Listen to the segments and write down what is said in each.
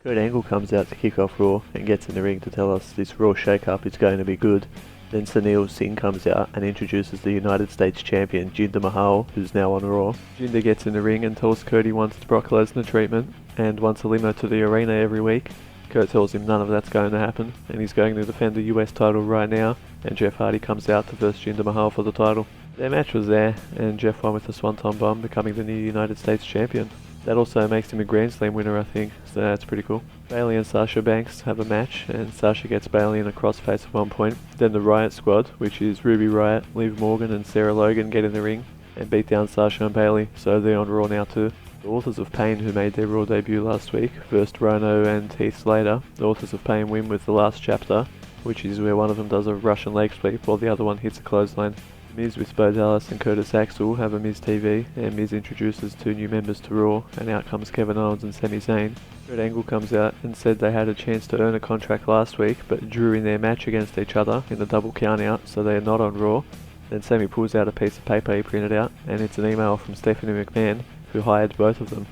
Kurt Angle comes out to kick off Raw and gets in the ring to tell us this Raw shake-up is going to be good. Then Sunil Singh comes out and introduces the United States Champion Jinder Mahal, who's now on Raw. Jinder gets in the ring and tells Kurt he wants Brock Lesnar treatment and wants a limo to the arena every week. Kurt tells him none of that's going to happen and he's going to defend the US title right now, and Jeff Hardy comes out to verse Jinder Mahal for the title. Their match was there and Jeff won with a Swanton Bomb, becoming the new United States Champion. That also makes him a Grand Slam winner, I think, so that's pretty cool. Bayley and Sasha Banks have a match, and Sasha gets Bayley in a crossface at one point. Then the Riott squad, which is Ruby Riott, Liv Morgan and Sarah Logan, get in the ring and beat down Sasha and Bayley, so they're on Raw now too. The Authors of Pain, who made their Raw debut last week, versed Rhino and Heath Slater. The Authors of Pain win with the last chapter, which is where one of them does a Russian leg sweep while the other one hits a clothesline. Miz with Bo Dallas and Curtis Axel have a Miz TV, and Miz introduces two new members to Raw, and out comes Kevin Owens and Sami Zayn. Kurt Angle comes out and said they had a chance to earn a contract last week, but drew in their match against each other in the double countout, so they are not on Raw. Then Sami pulls out a piece of paper he printed out, and it's an email from Stephanie McMahon, who hired both of them.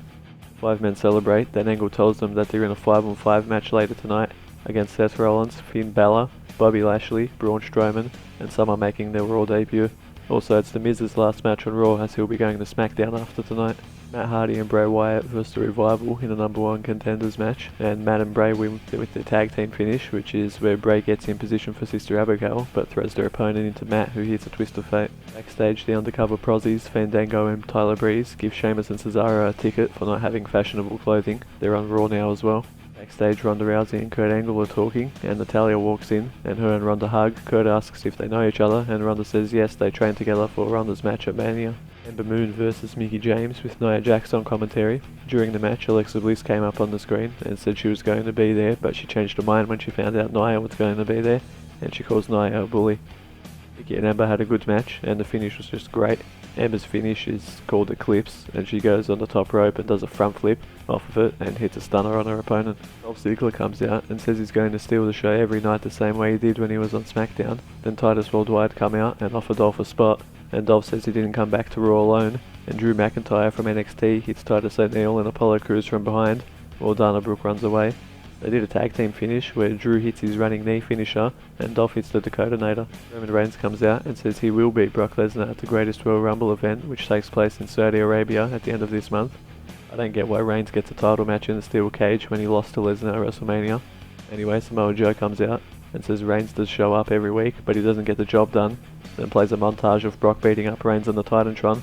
5 men celebrate, then Angle tells them that they're in a 5-on-5 match later tonight against Seth Rollins, Finn Balor, Bobby Lashley, Braun Strowman, and some are making their Raw debut. Also, it's The Miz's last match on Raw, as he'll be going to SmackDown after tonight. Matt Hardy and Bray Wyatt vs The Revival in a #1 contenders match, and Matt and Bray win with their tag team finish, which is where Bray gets in position for Sister Abigail, but throws their opponent into Matt, who hits a twist of fate. Backstage, the undercover prozzies, Fandango and Tyler Breeze, give Sheamus and Cesaro a ticket for not having fashionable clothing. They're on Raw now as well. Backstage, Ronda Rousey and Kurt Angle are talking, and Natalya walks in, and her and Ronda hug. Kurt asks if they know each other, and Ronda says yes, they trained together for Ronda's match at Mania. Ember Moon versus Mickie James with Nia Jax on commentary. During the match, Alexa Bliss came up on the screen and said she was going to be there, but she changed her mind when she found out Nia was going to be there, and she calls Nia a bully. Mickie and Ember had a good match, and the finish was just great. Ember's finish is called Eclipse, and she goes on the top rope and does a front flip off of it and hits a stunner on her opponent. Dolph Ziggler comes out and says he's going to steal the show every night the same way he did when he was on SmackDown. Then Titus Worldwide come out and offer Dolph a spot, and Dolph says he didn't come back to Raw alone, and Drew McIntyre from NXT hits Titus O'Neil and Apollo Crews from behind, while Dana Brooke runs away. They did a tag team finish where Drew hits his running knee finisher and Dolph hits the Dakotanator. Roman Reigns comes out and says he will beat Brock Lesnar at the Greatest Royal Rumble event, which takes place in Saudi Arabia at the end of this month. I don't get why Reigns gets a title match in the steel cage when he lost to Lesnar at WrestleMania. Anyway, Samoa Joe comes out and says Reigns does show up every week, but he doesn't get the job done. Then plays a montage of Brock beating up Reigns on the Titantron,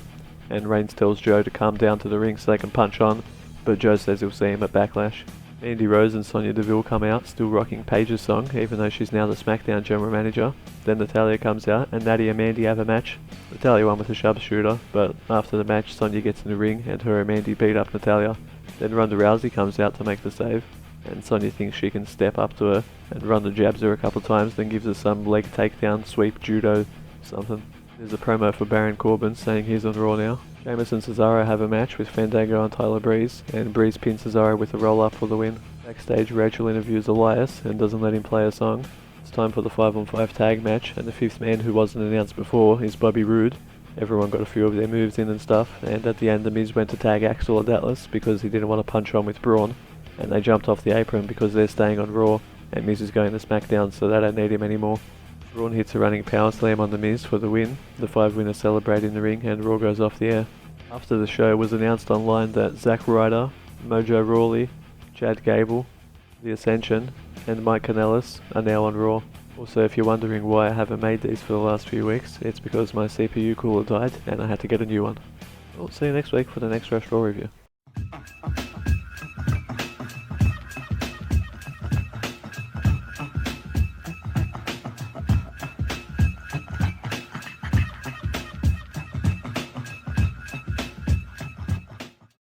and Reigns tells Joe to come down to the ring so they can punch on, but Joe says he'll see him at Backlash. Mandy Rose and Sonya Deville come out, still rocking Paige's song, even though she's now the SmackDown general manager. Then Natalya comes out, and Natty and Mandy have a match. Natalya won with a sharpshooter, but after the match, Sonya gets in the ring, and her and Mandy beat up Natalya. Then Ronda Rousey comes out to make the save, and Sonya thinks she can step up to her, and Ronda jabs her a couple times, then gives her some leg takedown, sweep, judo, something. There's a promo for Baron Corbin saying he's on Raw now. Sheamus and Cesaro have a match with Fandango and Tyler Breeze, and Breeze pins Cesaro with a roll-up for the win. Backstage, Rachel interviews Elias and doesn't let him play a song. It's time for the 5-on-5 tag match, and the 5th man who wasn't announced before is Bobby Roode. Everyone got a few of their moves in and stuff, and at the end the Miz went to tag Axel and Atlas because he didn't want to punch on with Braun, and they jumped off the apron because they're staying on Raw, and Miz is going to SmackDown, so they don't need him anymore. Braun hits a running power slam on the Miz for the win. The 5 winners celebrate in the ring, and Raw goes off the air. After the show, it was announced online that Zack Ryder, Mojo Rawley, Chad Gable, The Ascension, and Mike Kanellis are now on Raw. Also, if you're wondering why I haven't made these for the last few weeks, it's because my CPU cooler died and I had to get a new one. I'll see you next week for the next Raw review.